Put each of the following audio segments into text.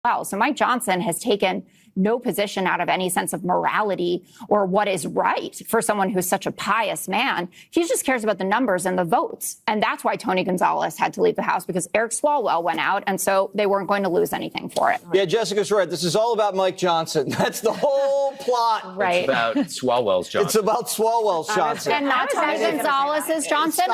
Well, so Mike Johnson has taken no position out of any sense of morality or what is right for someone who's such a pious man. He just cares about the numbers and the votes. And that's why Tony Gonzalez had to leave the House, because Eric Swalwell went out, and so they weren't going to lose anything for it. Yeah, Jessica's right. This is all about Mike Johnson. That's the whole plot. Right. It's about Swalwell's Johnson. It's about Swalwell's Johnson. And not Tony Gonzalez's Johnson.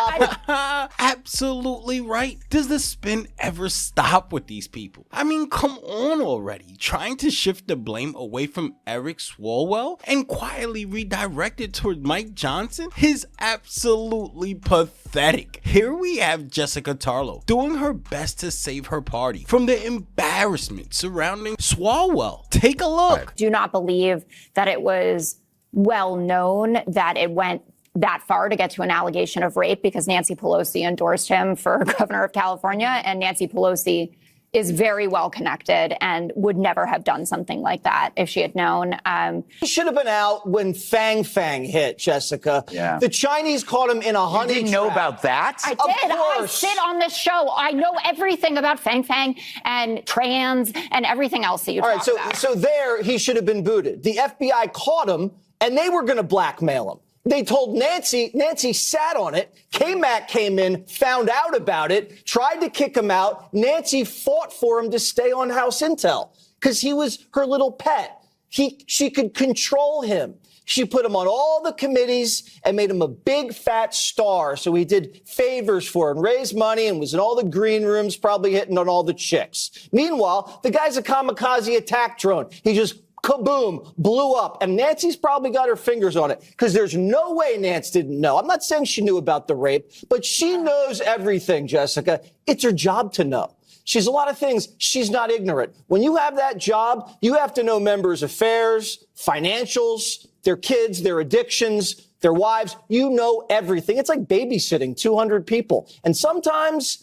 Absolutely right. Does the spin ever stop with these people? I mean, come on already. Trying to shift the blame away from Eric Swalwell and quietly redirect it toward Mike Johnson is absolutely pathetic. Here we have Jessica Tarlov doing her best to save her party from the embarrassment surrounding Swalwell. Take a look. Do not believe that it was well known that it went that far to get to an allegation of rape, because Nancy Pelosi endorsed him for governor of California, and Nancy Pelosi is very well connected and would never have done something like that if she had known. He should have been out when Fang hit, Jessica. Yeah. The Chinese caught him in a honey You didn't trap. know about that? I did. I sit on this show. I know everything about Fang and trans and everything else that you talk about. So there he should have been booted. The FBI caught him, and they were going to blackmail him. They told Nancy. Nancy sat on it. K-Mac came in, found out about it, tried to kick him out. Nancy fought for him to stay on House Intel because he was her little pet. She could control him. She put him on all the committees and made him a big fat star. So he did favors for her and raised money and was in all the green rooms, probably hitting on all the chicks. Meanwhile, the guy's a kamikaze attack drone. He just kaboom, blew up. And Nancy's probably got her fingers on it because there's no way Nance didn't know. I'm not saying she knew about the rape, but she knows everything, Jessica. It's her job to know. She's a lot of things. She's not ignorant. When you have that job, you have to know members' affairs, financials, their kids, their addictions, their wives. You know everything. It's like babysitting 200 people. And sometimes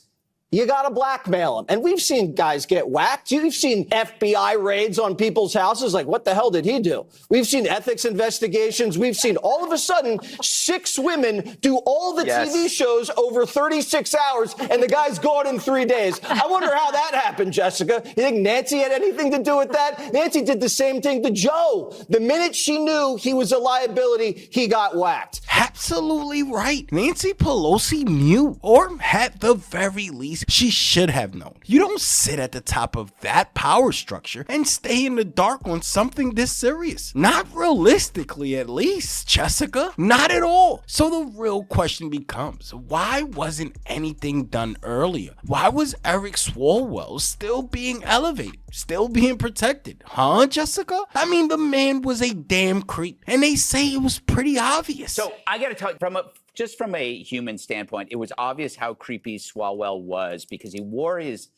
you got to blackmail them. And we've seen guys get whacked. You've seen FBI raids on people's houses. Like, what the hell did he do? We've seen ethics investigations. We've seen all of a sudden 6 women do all the TV shows over 36 hours, and the guy's gone in 3 days. I wonder how that happened, Jessica. You think Nancy had anything to do with that? Nancy did the same thing to Joe. The minute she knew he was a liability, he got whacked. Absolutely right. Nancy Pelosi knew, or at the very least, she should have known. You don't sit at the top of that power structure and stay in the dark on something this serious. Not realistically, at least, Jessica. Not at all. So the real question becomes, why wasn't anything done earlier? Why was Eric Swalwell still being elevated? Still being protected? Huh, Jessica? I mean, the man was a damn creep, and they say it was pretty obvious. So I got to tell you, just from a human standpoint, it was obvious how creepy Swalwell was because he wore his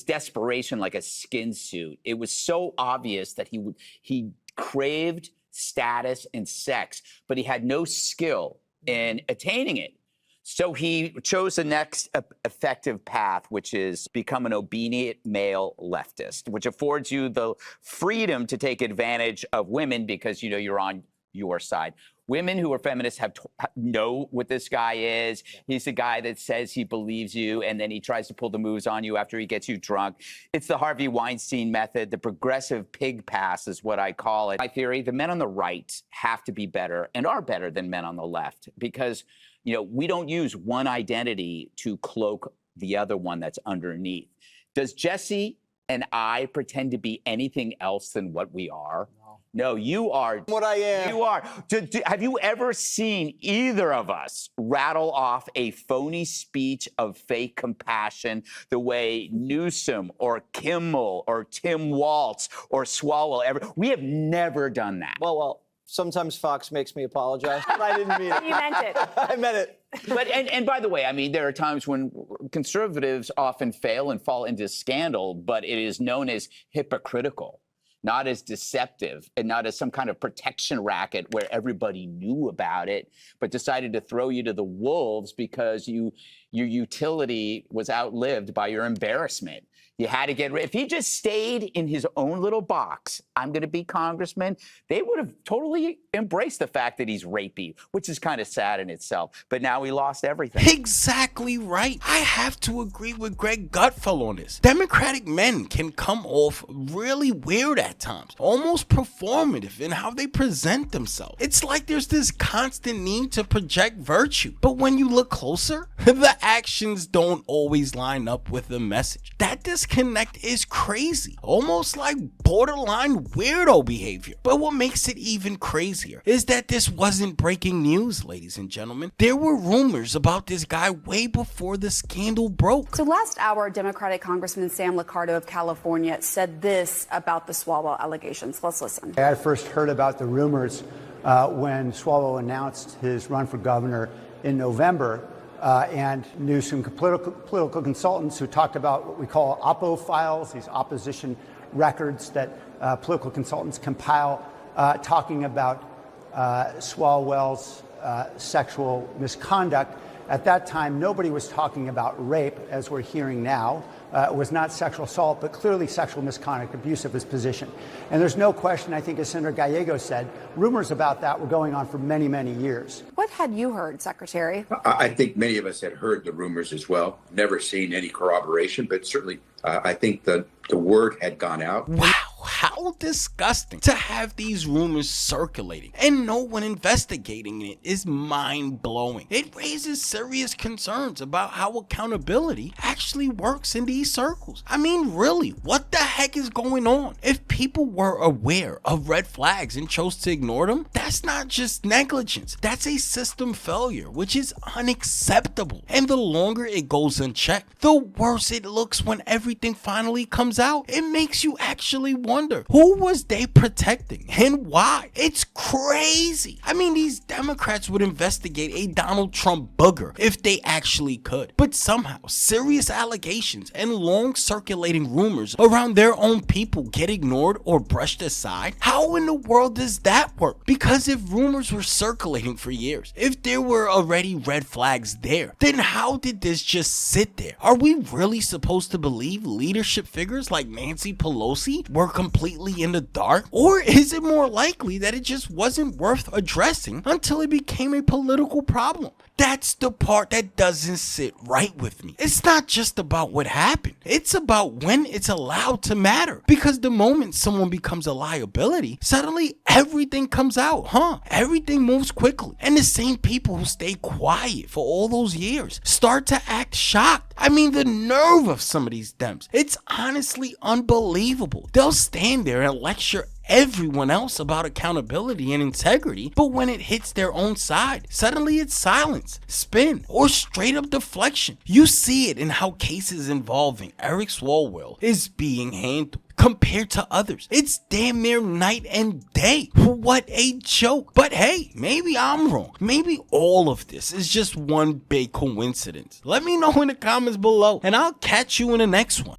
desperation like a skin suit. It was so obvious that he craved status and sex, but he had no skill in attaining it. So he chose the next effective path, which is become an obedient male leftist, which affords you the freedom to take advantage of women because, you know, you're on your side. Women who are feminists know what this guy is. He's the guy that says he believes you, and then he tries to pull the moves on you after he gets you drunk. It's the Harvey Weinstein method. The progressive pig pass is what I call it. My theory, the men on the right have to be better and are better than men on the left because, you know, we don't use one identity to cloak the other one that's underneath. Does Jesse and I pretend to be anything else than what we are? No, you are what I am. You are. Have you ever seen either of us rattle off a phony speech of fake compassion the way Newsom or Kimmel or Tim Waltz or Swalwell ever? We have never done that. Well, sometimes Fox makes me apologize, but I didn't mean it. You meant it. I meant it. But and by the way, I mean, there are times when conservatives often fail and fall into scandal, but it is known as hypocritical, not as deceptive and not as some kind of protection racket where everybody knew about it, but decided to throw you to the wolves because you your utility was outlived by your embarrassment. You had to get rid. If he just stayed in his own little box, I'm going to be congressman, they would have totally embraced the fact that he's rapey, which is kind of sad in itself. But now he lost everything. Exactly right. I have to agree with Greg Gutfeld on this. Democratic men can come off really weird at times, almost performative in how they present themselves. It's like there's this constant need to project virtue. But when you look closer, the actions don't always line up with the message. That disconnect is crazy, almost like borderline weirdo behavior. But what makes it even crazier is that this wasn't breaking news, ladies and gentlemen. There were rumors about this guy way before the scandal broke. So last hour, Democratic Congressman Sam Liccardo of California said this about the Swalwell allegations. Let's listen. I first heard about the rumors when Swalwell announced his run for governor in November. And knew some political consultants who talked about what we call oppo files, these opposition records that political consultants compile, talking about Swalwell's sexual misconduct. At that time, nobody was talking about rape, as we're hearing now. It was not sexual assault, but clearly sexual misconduct, abuse of his position. And there's no question, I think, as Senator Gallego said, rumors about that were going on for many, many years. What had you heard, Secretary? I think many of us had heard the rumors as well, never seen any corroboration, but certainly I think the word had gone out. Wow, how disgusting to have these rumors circulating and no one investigating it is mind-blowing. It raises serious concerns about how accountability actually works in these circles. I mean, really, what the heck is going on? If people were aware of red flags and chose to ignore them, that's not just negligence. That's a system failure, which is unacceptable. And the longer it goes unchecked, the worse it looks when everything finally comes out. It makes you actually wonder, who was they protecting and why? It's crazy. I mean, these Democrats would investigate a Donald Trump booger if they actually could. But somehow, serious allegations and long circulating rumors around their own people get ignored or brushed aside. How in the world does that work? Because if rumors were circulating for years, if there were already red flags there, then how did this just sit there? Are we really supposed to believe leadership figures like Nancy Pelosi were completely in the dark? Or is it more likely that it just wasn't worth addressing until it became a political problem? That's the part that doesn't sit right with me. It's not just about what happened. It's about when it's allowed to matter. Because the moment someone becomes a liability, suddenly everything comes out, Everything moves quickly. And the same people who stay quiet for all those years start to act shocked. I mean, the nerve of some of these Dems. It's honestly unbelievable. They'll stand there and lecture everyone else about accountability and integrity, but when it hits their own side, suddenly it's silence, spin, or straight up deflection. You see it in how cases involving Eric Swalwell is being handled compared to others. It's damn near night and day. What a joke. But hey, maybe I'm wrong. Maybe all of this is just one big coincidence. Let me know in the comments below, and I'll catch you in the next one.